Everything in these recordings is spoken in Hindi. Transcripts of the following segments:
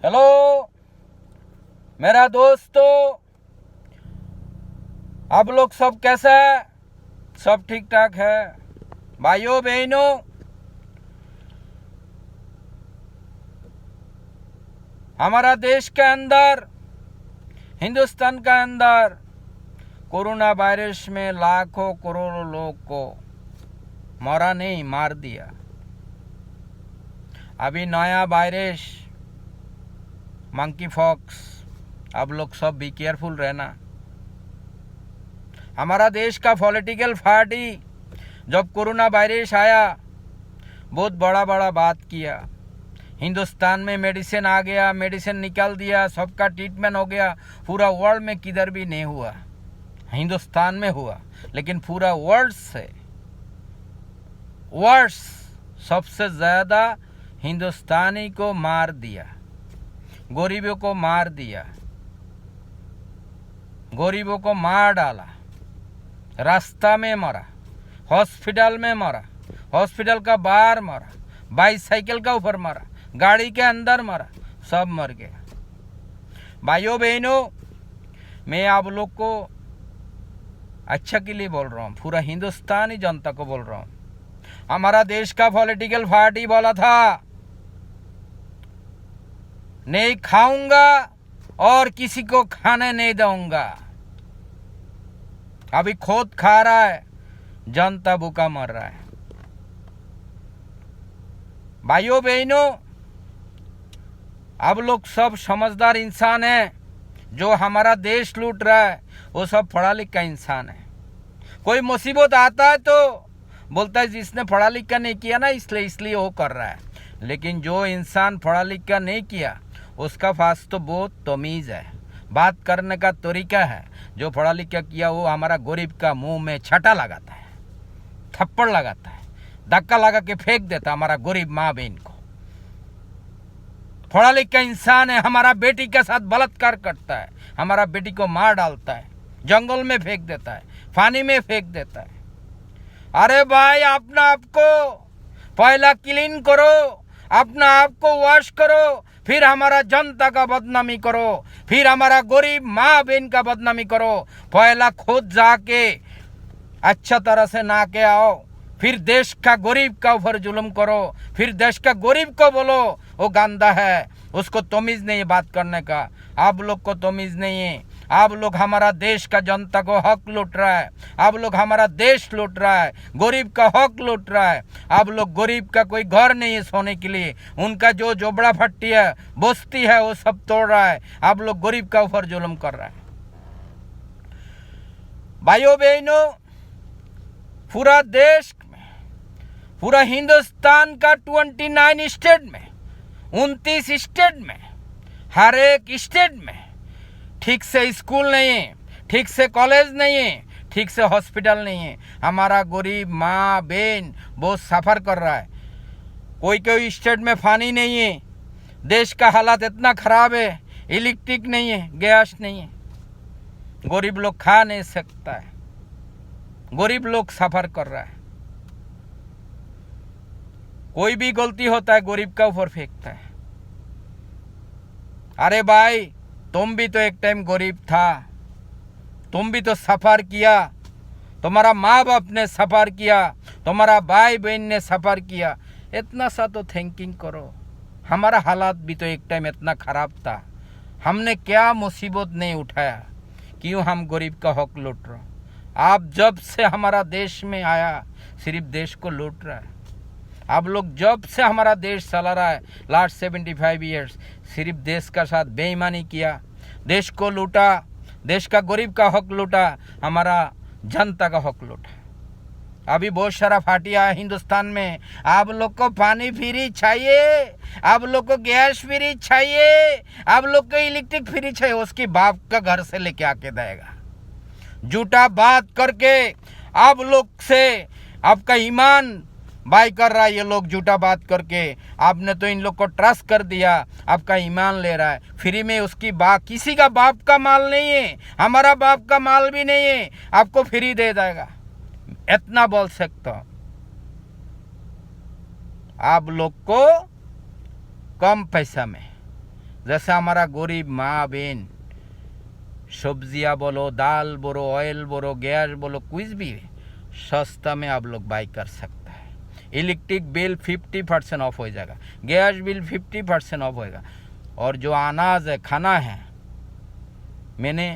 हेलो मेरा दोस्तों, आप लोग सब कैसा है? सब ठीक ठाक है? भाइयों बहनों, हमारा देश के अंदर, हिंदुस्तान का अंदर कोरोना वायरस में लाखों करोड़ों लोग को मरा नहीं, मार दिया। अभी नया वायरस मंकी पॉक्स, आप लोग सब भी केयरफुल रहना। हमारा देश का पॉलिटिकल पार्टी जब कोरोना वायरस आया बहुत बड़ा बड़ा बात किया। हिंदुस्तान में मेडिसिन आ गया, मेडिसिन निकाल दिया, सबका ट्रीटमेंट हो गया। पूरा वर्ल्ड में किधर भी नहीं हुआ, हिंदुस्तान में हुआ। लेकिन पूरा वर्ल्ड से वर्ष सबसे ज़्यादा हिंदुस्तानी को मार दिया, गरीबों को मार दिया, गरीबों को मार डाला। रास्ता में मरा, हॉस्पिटल में मरा, हॉस्पिटल का बाहर मरा, बाईसाइकिल का ऊपर मरा, गाड़ी के अंदर मरा, सब मर गया। भाइयों बहनों, मैं आप लोग को अच्छा के लिए बोल रहा हूँ, पूरा हिंदुस्तानी जनता को बोल रहा हूँ। हमारा देश का पॉलिटिकल पार्टी बोला था नहीं खाऊंगा और किसी को खाने नहीं दूंगा। अभी खुद खा रहा है, जनता भूखा मर रहा है। भाइयों बहनों, अब लोग सब समझदार इंसान हैं। जो हमारा देश लूट रहा है वो सब पढ़ा लिखा इंसान है। कोई मुसीबत आता है तो बोलता है जिसने पढ़ा लिखा नहीं किया ना इसलिए वो कर रहा है। लेकिन जो इंसान पढ़ा लिखा नहीं किया उसका पास तो बहुत तमीज़ है, बात करने का तरीका है। जो पढ़ा लिखा किया वो हमारा गरीब का मुंह में छटा लगाता है, थप्पड़ लगाता है, धक्का लगा के फेंक देता हमारा गरीब माँ बहन को। पढ़ा लिखा इंसान है, हमारा बेटी के साथ बलात्कार करता है, हमारा बेटी को मार डालता है, जंगल में फेंक देता है, पानी में फेंक देता है। अरे भाई, अपना आप को पहला क्लीन करो, अपना आप को वॉश करो, फिर हमारा जनता का बदनामी करो, फिर हमारा गरीब माँ बहन का बदनामी करो। पहला खुद जाके अच्छा तरह से नहा के आओ, फिर देश का गरीब का ऊपर जुल्म करो, फिर देश का गरीब को बोलो वो गंदा है, उसको तमीज़ नहीं है बात करने का। आप लोग को तमीज़ नहीं है। आप लोग हमारा देश का जनता को हक लूट रहा है, आप लोग हमारा देश लूट रहा है, गरीब का हक लूट रहा है। आप लोग गरीब का कोई घर नहीं है सोने के लिए, उनका जो झोपड़ा फट्टी है, बस्ती है, वो सब तोड़ रहा है। आप लोग गरीब का ऊपर जुल्म कर रहा है। भाइयों बहनों, पूरा देश में, पूरा हिंदुस्तान का 29 स्टेट में, 29 स्टेट में, हर एक स्टेट में ठीक से स्कूल नहीं है, ठीक से कॉलेज नहीं है, ठीक से हॉस्पिटल नहीं है। हमारा गरीब माँ बहन बहुत सफ़र कर रहा है। कोई कोई स्टेट में पानी नहीं है, देश का हालात इतना ख़राब है, इलेक्ट्रिक नहीं है, गैस नहीं है, गरीब लोग खा नहीं सकता है, गरीब लोग सफ़र कर रहा है। कोई भी गलती होता है गरीब का ऊपर फेंकता है। अरे भाई, तुम भी तो एक टाइम गरीब था, तुम भी तो सफ़र किया, तुम्हारा माँ बाप ने सफ़र किया, तुम्हारा भाई बहन ने सफ़र किया। इतना सा तो थिंकिंग करो। हमारा हालात भी तो एक टाइम इतना ख़राब था, हमने क्या मुसीबत नहीं उठाया, क्यों हम गरीब का हक लूट रहे हो? आप जब से हमारा देश में आया सिर्फ देश को लूट रहा है। आप लोग जब से हमारा देश चला रहा है लास्ट 75 ईयर्स सिर्फ देश का साथ बेईमानी किया, देश को लूटा, देश का गरीब का हक लूटा, हमारा जनता का हक लूटा। अभी बहुत सारा फाटिया है हिंदुस्तान में। आप लोग को पानी फ्री चाहिए, आप लोग को गैस फ्री चाहिए, आप लोग को इलेक्ट्रिक फ्री चाहिए, उसकी बाप का घर से लेके आके देगा। झूठा बात करके आप लोग से आपका ईमान बाय कर रहा है। ये लोग झूठा बात करके आपने तो इन लोग को ट्रस्ट कर दिया, आपका ईमान ले रहा है फ्री में। उसकी बात, किसी का बाप का माल नहीं है, हमारा बाप का माल भी नहीं है, आपको फ्री दे देगा, इतना बोल सकता हूं। आप लोग को कम पैसा में जैसे हमारा गरीब माँ बहन सब्जियाँ बोलो, दाल बोलो, ऑयल बोलो, गैस बोलो, कुछ भी सस्ता में आप लोग बाई कर सकता है। इलेक्ट्रिक बिल 50% ऑफ हो जाएगा, गैस बिल 50% ऑफ होएगा। और जो अनाज है, खाना है, मैंने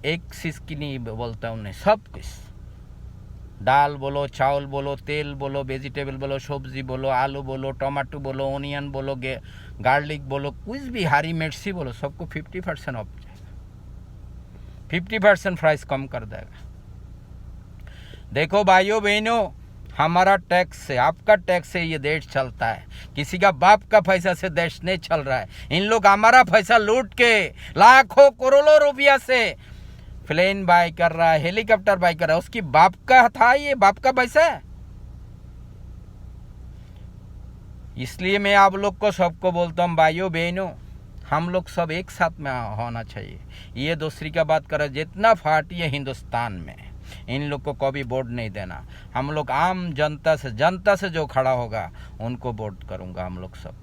एक चीज़ की नहीं बोलता हूँ, उन्हें सब कुछ, दाल बोलो, चावल बोलो, तेल बोलो, वेजिटेबल बोलो, सब्जी बोलो, आलू बोलो, टमाटो बोलो, ओनियन बोलो, गार्लिक बोलो, कुछ भी, हरी मिर्ची बोलो, सबको 50% ऑफ जाएगा, 50% प्राइस कम कर देगा। देखो भाइयों बहनों, हमारा टैक्स से, आपका टैक्स से ये देश चलता है, किसी का बाप का पैसा से देश नहीं चल रहा है। इन लोग हमारा पैसा लूट के लाखों करोड़ों रुपया से प्लेन बाय कर रहा है, हेलीकॉप्टर बाय कर रहा है, उसकी बाप का था, ये बाप का पैसा है। इसलिए मैं आप लोग को सबको बोलता हूँ, भाइयों बहनों, हम लोग सब एक साथ में होना चाहिए। ये दूसरी का बात करें, जितना पार्टी है हिंदुस्तान में, इन लोग को कभी वोट नहीं देना। हम लोग आम जनता से जो खड़ा होगा उनको वोट करूँगा। हम लोग सब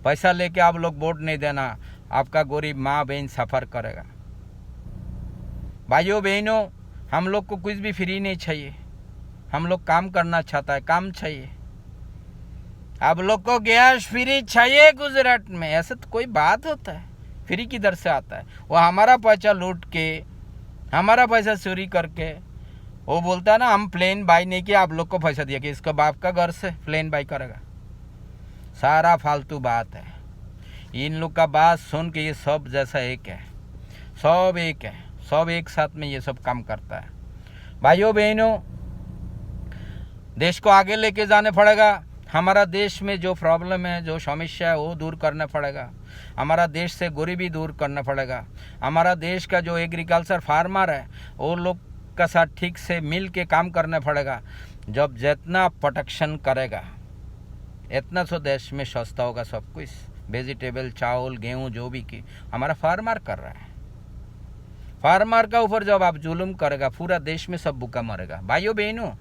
पैसा लेके आप लोग वोट नहीं देना, आपका गरीब माँ बहन सफ़र करेगा। भाइयों बहनों, हम लोग को कुछ भी फ्री नहीं चाहिए, हम लोग काम करना चाहता है, काम चाहिए। आप लोग को गैस फ्री चाहिए गुजरात में, ऐसे तो कोई बात होता है? फ्री किधर से आता है? वो हमारा पैसा लूट के, हमारा पैसा चोरी करके वो बोलता है ना, हम प्लेन बाई नहीं किया, आप लोग को पैसा दिया कि इसको बाप का घर से प्लेन बाई करेगा। सारा फालतू बात है। इन लोग का बात सुन के ये सब जैसा एक है, सब एक है, सब एक साथ में ये सब काम करता है। भाइयों बहनों, देश को आगे लेके जाने पड़ेगा। हमारा देश में जो प्रॉब्लम है, जो समस्या है, वो दूर करना पड़ेगा। हमारा देश से गरीबी दूर करना पड़ेगा। हमारा देश का जो एग्रीकल्चर फार्मर है, वो लोग का साथ ठीक से मिल के काम करना पड़ेगा। जब जितना प्रोटेक्शन करेगा, इतना तो देश में सस्ता होगा सब कुछ। वेजिटेबल, चावल, गेहूँ, जो भी की हमारा फार्मर कर रहा है। फार्मर का ऊपर जब आप जुल्म करेगा, पूरा देश में सब भूखा मरेगा। भाइयों बहनों,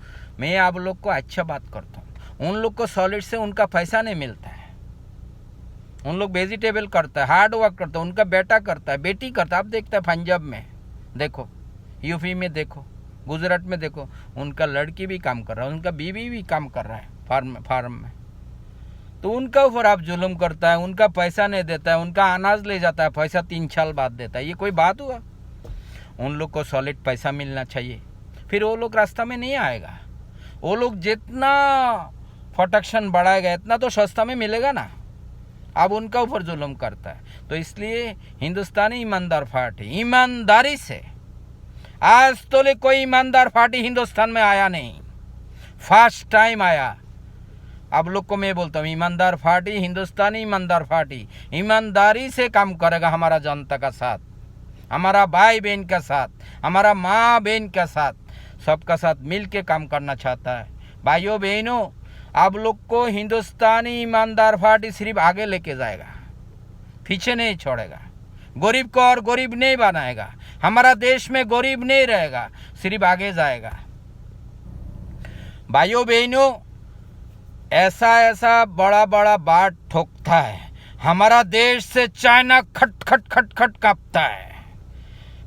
मैं आप लोग को अच्छा बात करता हूँ, उन लोग को सॉलिड से उनका पैसा नहीं मिलता है। उन लोग वेजिटेबल करता है, हार्ड वर्क करता है, उनका बेटा करता है, बेटी करता है। आप देखते हैं पंजाब में देखो, यूपी में देखो, गुजरात में देखो, उनका लड़की भी काम कर रहा है, उनका बीवी भी काम कर रहा है फार्म में। तो उनका ऊपर आप जुल्म करता है, उनका पैसा नहीं देता है, उनका अनाज ले जाता है, पैसा 3 साल बाद देता है। ये कोई बात हुआ? उन लोग को सॉलिड पैसा मिलना चाहिए, फिर वो लोग रास्ता में नहीं आएगा। वो लोग जितना प्रोटेक्शन बढ़ाएगा, इतना तो सस्ता में मिलेगा ना। अब उनका ऊपर जुल्म करता है। तो इसलिए हिंदुस्तानी ईमानदार पार्टी, ईमानदारी से, आज तो ले कोई ईमानदार पार्टी हिंदुस्तान में आया नहीं, फर्स्ट टाइम आया। आप लोग को मैं बोलता हूँ, ईमानदार पार्टी, हिंदुस्तानी ईमानदार पार्टी ईमानदारी से काम करेगा, हमारा जनता का साथ, हमारा भाई बहन का साथ, हमारा माँ बहन का साथ, सबका साथ मिल के काम करना चाहता है। भाइयों बहनों, आप लोग को हिंदुस्तानी ईमानदार पार्टी सिर्फ आगे लेके जाएगा, पीछे नहीं छोड़ेगा। गरीब को और गरीब नहीं बनाएगा, हमारा देश में गरीब नहीं रहेगा, सिर्फ आगे जाएगा। भाइयों बहनों, ऐसा बड़ा बड़ा बात ठोकता है, हमारा देश से चाइना खट खट खट खट कांपता है,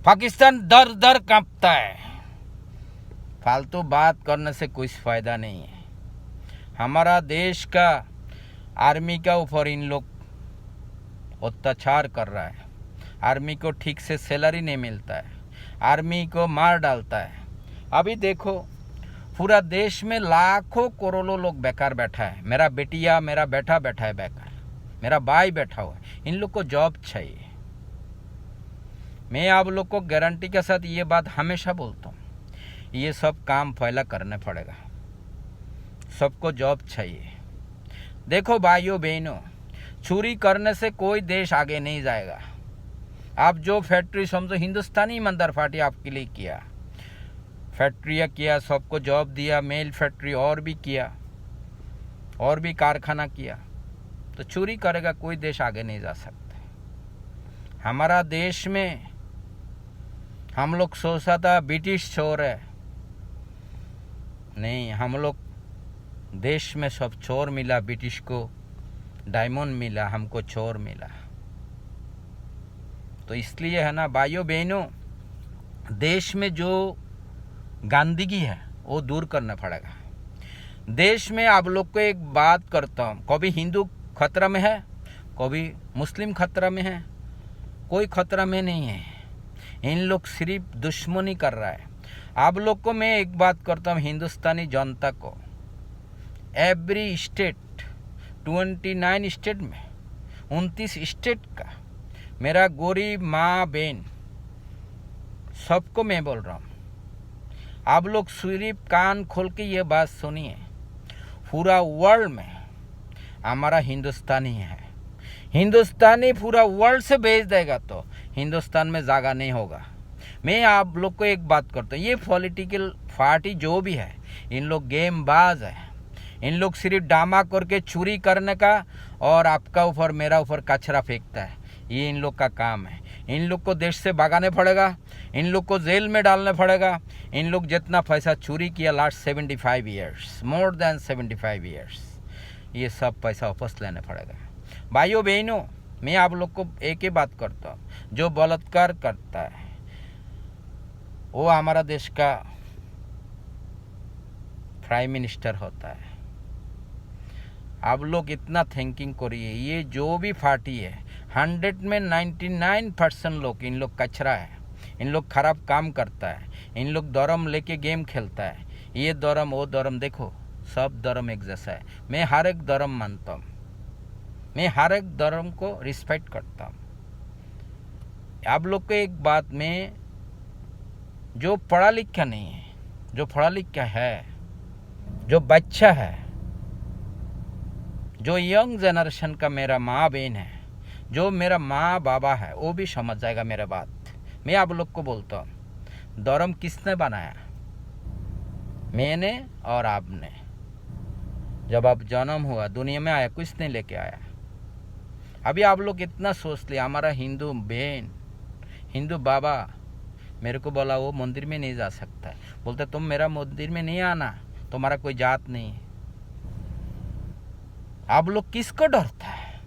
पाकिस्तान दर दर कांपता है। फालतू बात करने से कुछ फायदा नहीं है। हमारा देश का आर्मी का ऊपर इन लोग अत्याचार कर रहा है, आर्मी को ठीक से सैलरी नहीं मिलता है, आर्मी को मार डालता है। अभी देखो, पूरा देश में लाखों करोड़ों लोग बेकार बैठा है। मेरा बेटिया, मेरा बेटा बैठा है बेकार, मेरा भाई बैठा हुआ है। इन लोग को जॉब चाहिए। मैं आप लोग को गारंटी के साथ ये बात हमेशा बोलता हूँ, ये सब काम पहला करना पड़ेगा, सबको जॉब चाहिए। देखो भाइयों बहनों, चोरी करने से कोई देश आगे नहीं जाएगा। आप जो फैक्ट्री समझो, हिंदुस्तानी ईमानदार पार्टी आपके लिए किया, फैक्ट्रियाँ किया, सबको जॉब दिया, मेल फैक्ट्री और भी किया, और भी कारखाना किया, तो चोरी करेगा कोई देश आगे नहीं जा सकता। हमारा देश में हम लोग सोचा था ब्रिटिश चोर है, नहीं, हम लोग देश में सब चोर मिला, ब्रिटिश को डायमंड मिला, हमको चोर मिला। तो इसलिए है ना भाइयों बहनों, देश में जो गंदगी है वो दूर करना पड़ेगा। देश में आप लोग को एक बात करता हूँ, कभी हिंदू खतरा में है, कभी मुस्लिम खतरा में है, कोई खतरा में नहीं है। इन लोग सिर्फ दुश्मनी कर रहा है। आप लोग को मैं एक बात करता हूँ, हिंदुस्तानी जनता को, एवरी स्टेट 29 स्टेट में 29 स्टेट का मेरा गरीब माँ बहन सबको मैं बोल रहा हूँ, आप लोग सिर्फ कान खोल के ये बात सुनिए, पूरा वर्ल्ड में हमारा हिंदुस्तानी है। हिंदुस्तानी पूरा वर्ल्ड से भेज देगा तो हिंदुस्तान में जगह नहीं होगा। मैं आप लोग को एक बात करता हूँ, ये पॉलिटिकल पार्टी जो भी है, इन लोग गेमबाज है। इन लोग सिर्फ ड्रामा करके चोरी करने का और आपका ऊपर मेरा ऊपर कचरा फेंकता है, ये इन लोग का काम है। इन लोग को देश से भगाने पड़ेगा, इन लोग को जेल में डालने पड़ेगा। इन लोग जितना पैसा चोरी किया last 75 years, more than 75 years, ये सब पैसा वापस लेने पड़ेगा। भाइयों बहनों, मैं आप लोग को एक ही बात करता हूँ, जो बलात्कार करता है वो हमारा देश का प्राइम मिनिस्टर होता है। आप लोग इतना थिंकिंग करिए, ये जो भी पार्टी है 100 में 99% लोग, इन लोग कचरा है, इन लोग खराब काम करता है, इन लोग धर्म लेके गेम खेलता है। ये धर्म वो धर्म, देखो सब धर्म एक जैसा है। मैं हर एक धर्म मानता हूँ, मैं हर एक धर्म को रिस्पेक्ट करता हूँ। आप लोग को एक बात में, जो पढ़ा लिखा नहीं है, जो पढ़ा लिखा है, जो बच्चा है, जो यंग जनरेशन का मेरा माँ बहन है, जो मेरा माँ बाबा है, वो भी समझ जाएगा मेरा बात। मैं आप लोग को बोलता हूँ, धर्म किसने बनाया? मैंने और आपने। जब आप जन्म हुआ, दुनिया में आया, कुछ नहीं लेके आया। अभी आप लोग इतना सोच लिया, हमारा हिंदू बहन, हिंदू बाबा मेरे को बोला वो मंदिर में नहीं जा सकता है, बोलते तुम मेरा मंदिर में नहीं आना, तुम्हारा कोई जात नहीं है। आप लोग किसको डरता है?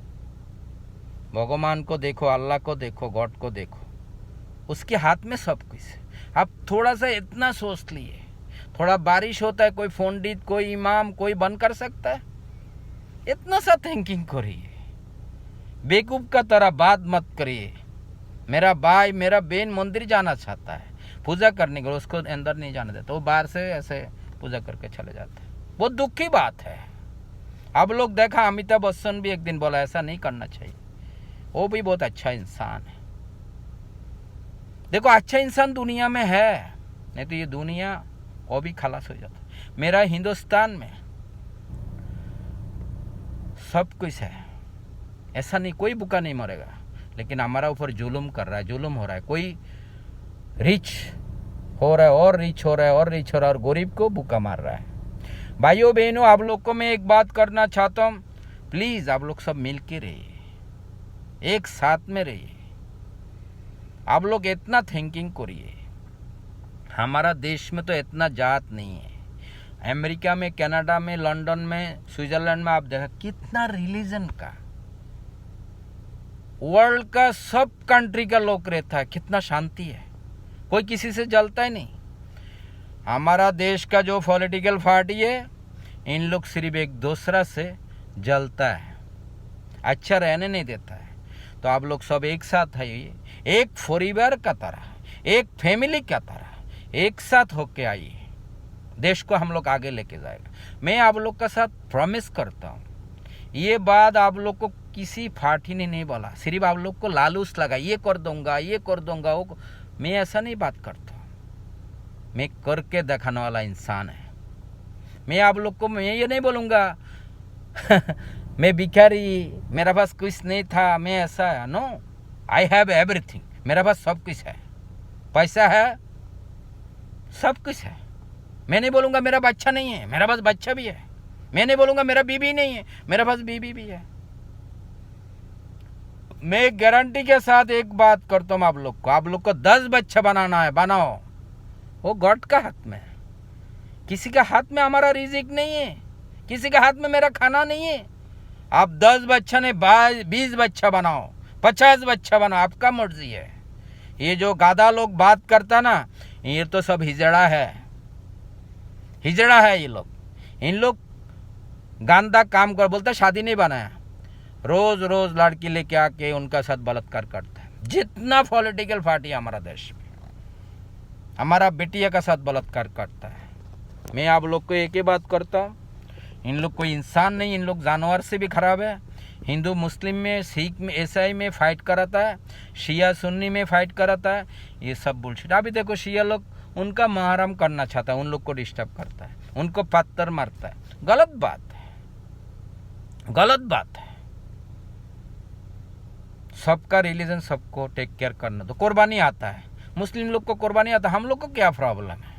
भगवान को देखो, अल्लाह को देखो, गॉड को देखो, उसके हाथ में सब कुछ है। आप थोड़ा सा इतना सोच लिए, थोड़ा बारिश होता है, कोई पंडित, कोई इमाम, कोई बंद कर सकता है? इतना सा थिंकिंग करिए, बेवकूफ का तरह बात मत करिए। मेरा भाई, मेरा बहन मंदिर जाना चाहता है पूजा करने के लिए, उसको अंदर नहीं जाने देता, वो बाहर से ऐसे पूजा करके चले जाते हैं। बहुत दुख की बात है। आप लोग देखा, अमिताभ बच्चन भी एक दिन बोला ऐसा नहीं करना चाहिए। वो भी बहुत अच्छा इंसान है। देखो अच्छा इंसान दुनिया में है, नहीं तो ये दुनिया वो भी खलास हो जाता। मेरा हिंदुस्तान में सब कुछ है, ऐसा नहीं कोई भूखा नहीं मरेगा, लेकिन हमारा ऊपर जुल्म कर रहा है, जुल्म हो रहा है। कोई रिच हो रहा है और रिच हो रहा है और रिच हो रहा है, और गरीब को भूखा मार रहा है। भाइयों बहनों, आप लोग को मैं एक बात करना चाहता हूँ, प्लीज़ आप लोग सब मिल के रहिए, एक साथ में रहिए। आप लोग इतना थिंकिंग करिए, हमारा देश में तो इतना जात नहीं है। अमेरिका में, कनाडा में, लंदन में, स्विट्जरलैंड में आप देखा कितना रिलीजन का, वर्ल्ड का सब कंट्री का लोग रहता है, कितना शांति है, कोई किसी से जलता ही नहीं। हमारा देश का जो पॉलिटिकल पार्टी है, इन लोग सिर्फ एक दूसरा से जलता है, अच्छा रहने नहीं देता है। तो आप लोग सब एक साथ आइए, एक परिवार का तरह, एक फैमिली का तरह एक साथ होके आइए, देश को हम लोग आगे लेके जाएगा। मैं आप लोग का साथ प्रॉमिस करता हूँ, ये बात आप लोग को किसी पार्टी ने नहीं बोला, सिर्फ आप लोग को लालूच लगा, ये कर दूंगा, ये कर दूंगा, वो। मैं ऐसा नहीं बात करता, मैं करके दिखाने वाला इंसान है। मैं आप लोग को मैं ये नहीं बोलूँगा मैं भिखारी, मेरा पास कुछ नहीं था, मैं ऐसा है। नो, आई हैव एवरीथिंग, मेरा पास सब कुछ है, पैसा है, सब कुछ है। मैं नहीं बोलूँगा मेरा बच्चा नहीं है, मेरा पास बच्चा भी है। मैं नहीं बोलूँगा मेरा बीबी नहीं है, मेरा पास बीबी भी है। मैं गारंटी के साथ एक बात करता हूँ, आप लोग को 10 बच्चा बनाना है, बनाओ, वो गॉड का हाथ में है। किसी का हाथ में हमारा रिजिक नहीं है, किसी का हाथ में मेरा खाना नहीं है। आप 10 बच्चा ने 20 बच्चा बनाओ, 50 बच्चा बना, आपका मर्जी है। ये जो गाधा लोग बात करता ना, ये तो सब हिजड़ा है, हिजड़ा है ये लोग। इन लोग गंदा काम कर, बोलता शादी नहीं बनाया, रोज रोज लड़की लेके आके उनका साथ बलात्कार करता है। जितना पॉलिटिकल पार्टी हमारा देश में, हमारा बेटिया का साथ बलात्कार करता है। मैं आप लोग को एक ही बात करता हूँ, इन लोग कोई इंसान नहीं, इन लोग जानवर से भी खराब है। हिंदू मुस्लिम में, सिख में, ईसाई में फाइट कराता है, शिया सुन्नी में फाइट कराता है, ये सब बुलशिट। अभी देखो शिया लोग उनका मुहर्रम करना चाहता है, उन लोग को डिस्टर्ब करता है, उनको पत्थर मारता है। गलत बात है, गलत बात है। सबका रिलीजन सबको टेक केयर करना। तो कुर्बानी आता है, मुस्लिम लोग को कुर्बानी आता है, हम लोग को क्या प्रॉब्लम है?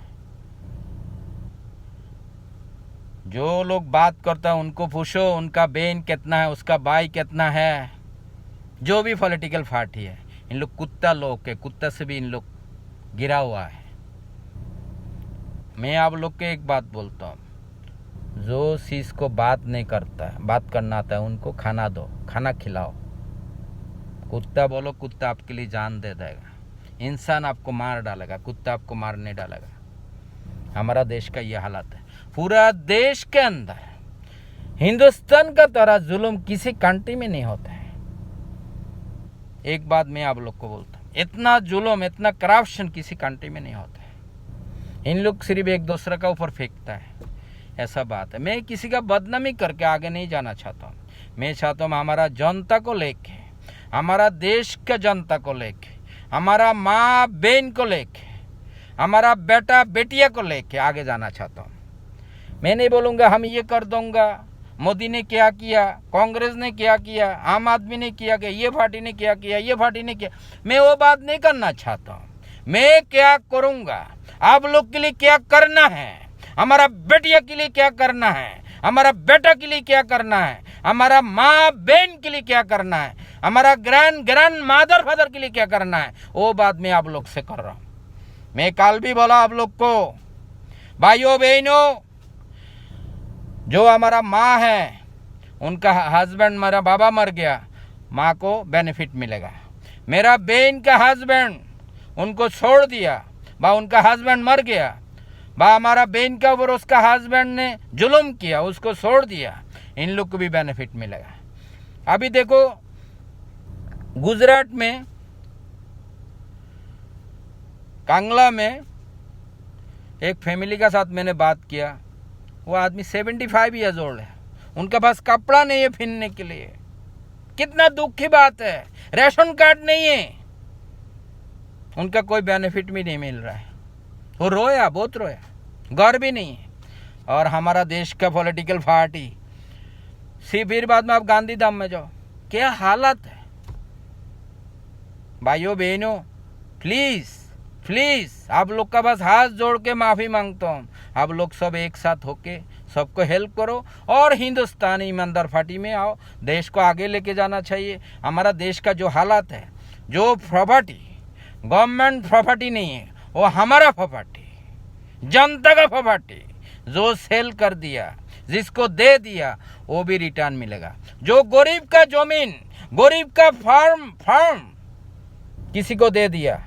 जो लोग बात करता है उनको पूछो उनका बहन कितना है, उसका भाई कितना है। जो भी पॉलिटिकल पार्टी है, इन लोग कुत्ता लोग के, कुत्ता से भी इन लोग गिरा हुआ है। मैं आप लोग को एक बात बोलता हूँ, जो चीज़ को बात नहीं करता है, बात करना आता है, उनको खाना दो, खाना खिलाओ। कुत्ता बोलो, कुत्ता आपके लिए जान दे देगा। इंसान आपको मार डालेगा, कुत्ता आपको मार नहीं डालेगा। हमारा देश का ये हालत है। पूरा देश के अंदर हिंदुस्तान का तरह जुल्म किसी कंट्री में नहीं होता है। एक बात मैं आप लोग को बोलता हूँ, इतना जुल्म, इतना करप्शन किसी कंट्री में नहीं होता है। इन लोग सिर्फ एक दूसरे का ऊपर फेंकता है, ऐसा बात है। मैं किसी का बदनामी करके आगे नहीं जाना चाहता हूँ। मैं चाहता हूँ हमारा जनता को लेके, हमारा देश का जनता को लेके, हमारा माँ बहन को लेके, हमारा बेटा बेटिया को लेके आगे जाना चाहता हूँ। मैं नहीं बोलूँगा हम ये कर दूंगा, मोदी ने क्या किया, कांग्रेस ने क्या किया, आम आदमी ने किया, ये पार्टी ने क्या किया, ये पार्टी ने किया। मैं वो बात नहीं करना चाहता हूँ। मैं क्या करूँगा, आप लोग के लिए क्या करना है, हमारा बेटिया के लिए क्या करना है, हमारा बेटा के लिए क्या करना है, हमारा माँ बहन के लिए क्या करना है, हमारा ग्रैंड मदर फादर के लिए क्या करना है, वो बात मैं आप लोग से कर रहा हूँ। मैं कल भी बोला आप लोग को, भाइयों बहनों, जो हमारा माँ है, उनका हस्बैंड, मेरा बाबा मर गया, माँ को बेनिफिट मिलेगा। मेरा बहन का हस्बैंड उनको छोड़ दिया, बा उनका हस्बैंड मर गया, बा हमारा बहन का ऊपर उसका हस्बैंड ने जुल्म किया, उसको छोड़ दिया, इन लोग को भी बेनिफिट मिलेगा। अभी देखो गुजरात में, कांगला में एक फैमिली का साथ मैंने बात किया। वो आदमी 75 ईयर्स ओल्ड है, उनके पास कपड़ा नहीं है पहनने के लिए। कितना दुख की बात है। रेशन कार्ड नहीं है, उनका कोई बेनिफिट भी नहीं मिल रहा है। वो रोया, बहुत रोया, घर भी नहीं है। और हमारा देश का पॉलिटिकल पार्टी, फिर बाद में आप गांधी धाम में जाओ, क्या हालत है। भाइयों बहनों, प्लीज़ प्लीज़ आप लोग का बस हाथ जोड़ के माफ़ी मांगता हूँ। आप लोग सब एक साथ होके सबको हेल्प करो और हिंदुस्तानी ईमानदार पार्टी में आओ। देश को आगे लेके जाना चाहिए। हमारा देश का जो हालात है, जो प्रॉपर्टी गवर्नमेंट प्रॉपर्टी नहीं है, वो हमारा प्रॉपर्टी, जनता का प्रॉपर्टी, जो सेल कर दिया, जिसको दे दिया, वो भी रिटर्न मिलेगा। जो गरीब का जमीन, गरीब का फार्म किसी को दे दिया,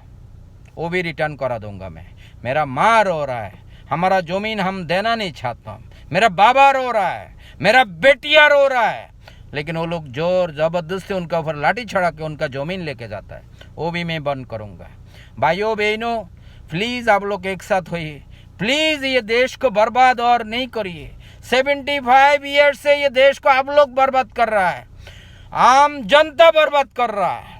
वो भी रिटर्न करा दूंगा मैं। मेरा माँ रो रहा है, हमारा जमीन हम देना नहीं चाहता हूँ। मेरा बाबा रो रहा है, मेरा बेटिया रो रहा है, लेकिन वो लोग जोर जबरदस्ती उनका ऊपर लाठी चढ़ा के उनका जमीन लेके जाता है, वो भी मैं बंद करूँगा। भाइयों बहनों, प्लीज़ आप लोग एक साथ होइए। प्लीज़ ये देश को बर्बाद और नहीं करिए। 75 ईयर्स से ये देश को आप लोग बर्बाद कर रहा है, आम जनता बर्बाद कर रहा है।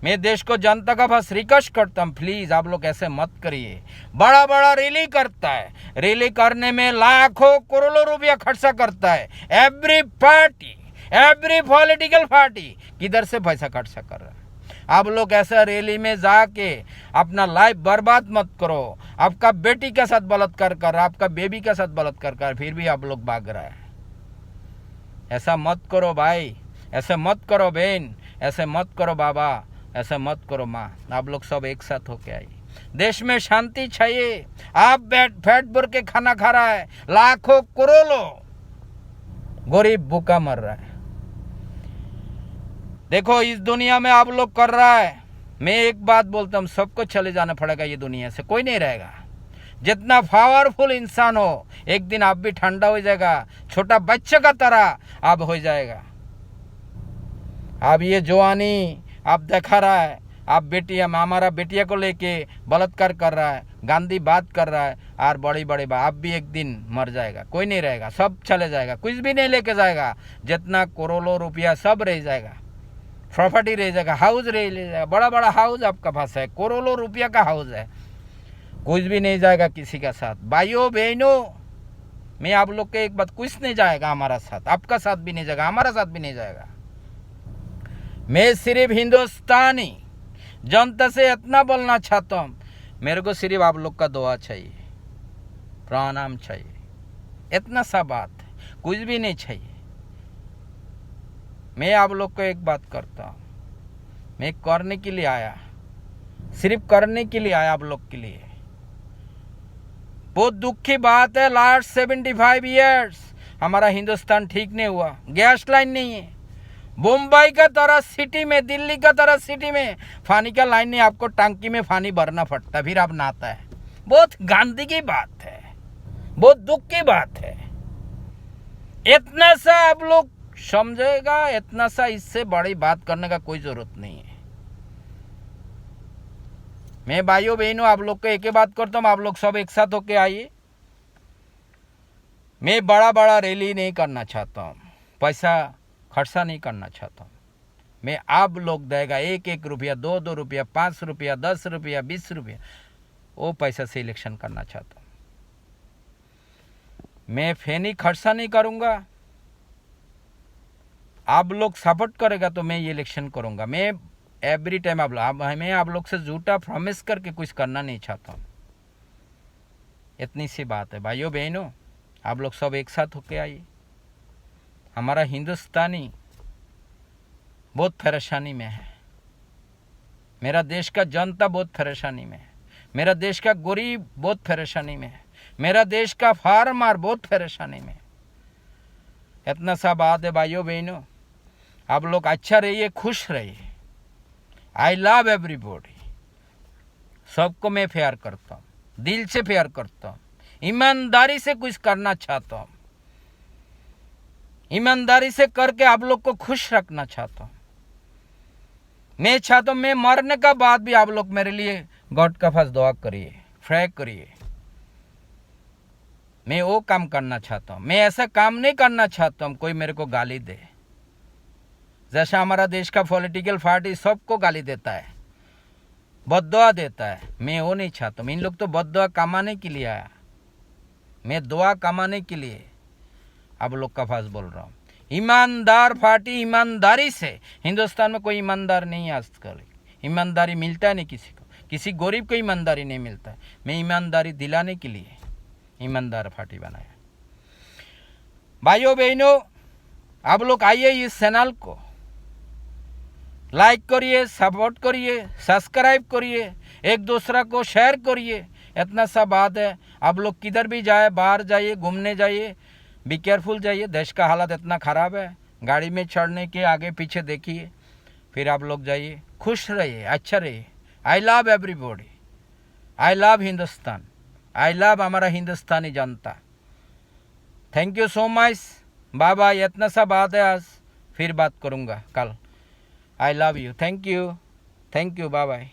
मैं देश को जनता का बस रिक्वेस्ट करता हूँ, प्लीज़ आप लोग ऐसे मत करिए। बड़ा बड़ा रैली करता है, रैली करने में लाखों करोड़ों रुपया खर्चा करता है। Every party, every political party किधर से पैसा खर्चा कर रहा है। आप लोग ऐसा रैली में जाके अपना लाइफ बर्बाद मत करो। आपका बेटी के साथ बलात्कार कर रहा है, आपका बेबी के साथ बलात्कार कर, फिर भी आप लोग भाग रहा है। ऐसा मत करो भाई, ऐसे मत करो बहन, ऐसे मत करो बाबा, ऐसा मत करो माँ। आप लोग सब एक साथ होके आइए। देश में शांति चाहिए। आप पेट भर के खाना खा रहा है, लाखों करोड़ों गरीब भूखा मर रहा है। देखो इस दुनिया में आप लोग कर रहा है, मैं एक बात बोलता हूँ, सबको चले जाना पड़ेगा ये दुनिया से, कोई नहीं रहेगा। जितना पावरफुल इंसान हो, एक दिन आप भी ठंडा हो जाएगा, छोटा बच्चे का तरह आप हो जाएगा। अब ये जवानी आप देखा रहा है, आप बेटिया हमारा बेटिया को लेके बलात्कार कर रहा है, गांधी बात कर रहा है, और बड़ी बड़ी बात, आप भी एक दिन मर जाएगा, कोई नहीं रहेगा, सब चले जाएगा, कुछ भी नहीं लेके जाएगा। जितना करोड़ों रुपया सब रह जाएगा, प्रॉपर्टी रह जाएगा, हाउस रह जाएगा, बड़ा बड़ा हाउस आपका पास है, करोड़ों रुपया का हाउस है, कुछ भी नहीं जाएगा किसी का साथ। भाइयों बहनों, मैं आप लोग के एक बात, कुछ नहीं जाएगा हमारा साथ, आपका साथ भी नहीं जाएगा, हमारा साथ भी नहीं जाएगा। मैं सिर्फ हिंदुस्तानी जनता से इतना बोलना चाहता हूँ, मेरे को सिर्फ आप लोग का दुआ चाहिए, प्रणाम चाहिए, इतना सा बात है, कुछ भी नहीं चाहिए। मैं आप लोग को एक बात करता हूँ, मैं करने के लिए आया, सिर्फ करने के लिए आया आप लोग के लिए। बहुत दुख की बात है, लास्ट 75 ईयर्स हमारा हिंदुस्तान ठीक नहीं हुआ, गैस लाइन नहीं है, मुंबई का तरह सिटी में, दिल्ली का तरह सिटी में पानी का लाइन नहीं, आपको टंकी में पानी भरना पड़ता है, फिर आप नहाता है। बहुत गांधी की बात है, बहुत दुख की बात है। इतना सा आप लोग समझेगा, इतना सा, इससे बड़ी बात करने का कोई जरूरत नहीं है। मैं भाइयों बहनों आप लोग को एक ही बात करता हूँ, आप लोग सब एक साथ होके आइए। मैं बड़ा बड़ा रैली नहीं करना चाहता हूँ, पैसा खर्चा नहीं करना चाहता हूँ। मैं आप लोग देगा 1-1 रुपया, 2-2 रुपया, 5 रुपया, 10 रुपया, 20 रुपया, वो पैसा से इलेक्शन करना चाहता हूँ। मैं फैनी खर्चा नहीं करूँगा, आप लोग सपोर्ट करेगा तो मैं ये इलेक्शन करूँगा। मैं एवरी टाइम मैं आप लोग से झूठा प्रॉमिस करके कुछ करना नहीं चाहता हूँ। इतनी सी बात है भाइयों बहनों, आप लोग सब एक साथ होके आइए। हमारा हिंदुस्तानी बहुत परेशानी में है, मेरा देश का जनता बहुत परेशानी में है, मेरा देश का गरीब बहुत परेशानी में है, मेरा देश का फार्मर बहुत परेशानी में है। इतना सा बात है भाइयों बहनों, आप लोग अच्छा रहिए, खुश रहिए। आई लव एवरीबॉडी, सबको मैं प्यार करता हूँ, दिल से प्यार करता हूँ, ईमानदारी से कुछ करना चाहता हूँ, ईमानदारी से करके आप लोग को खुश रखना चाहता हूँ। मैं चाहता हूँ मैं मरने का बाद भी आप लोग मेरे लिए गॉड का पास दुआ करिए, प्रे करिए। मैं वो काम करना चाहता हूँ, मैं ऐसा काम नहीं करना चाहता हूँ कोई मेरे को गाली दे। जैसा हमारा देश का पॉलिटिकल पार्टी सबको गाली देता है, बद्दुआ देता है, मैं वो नहीं चाहता हूँ। इन लोग तो बद्दुआ कमाने के लिए आया, मैं दुआ कमाने के लिए आप लोग का पास बोल रहा हूँ। ईमानदार पार्टी, ईमानदारी से, हिंदुस्तान में कोई ईमानदार नहीं आजकल, ईमानदारी मिलता है नहीं किसी को, किसी गरीब को ईमानदारी नहीं मिलता है। मैं ईमानदारी दिलाने के लिए ईमानदार पार्टी बनाया। भाइयों बहनों, आप लोग आइए, इस चैनल को लाइक करिए, सपोर्ट करिए, सब्सक्राइब करिए, एक दूसरा को शेयर करिए। इतना सा बात है, आप लोग किधर भी जाए, बाहर जाइए, घूमने जाइए, बी केयरफुल जाइए, देश का हालत इतना ख़राब है, गाड़ी में चढ़ने के आगे पीछे देखिए, फिर आप लोग जाइए, खुश रहिए, अच्छा रहिए। I love everybody, I love Hindustan, I love हमारा हिंदुस्तानी जनता। Thank you so much, bye bye. इतना सा बात है आज, फिर बात करूँगा कल। I love you, thank you, bye bye.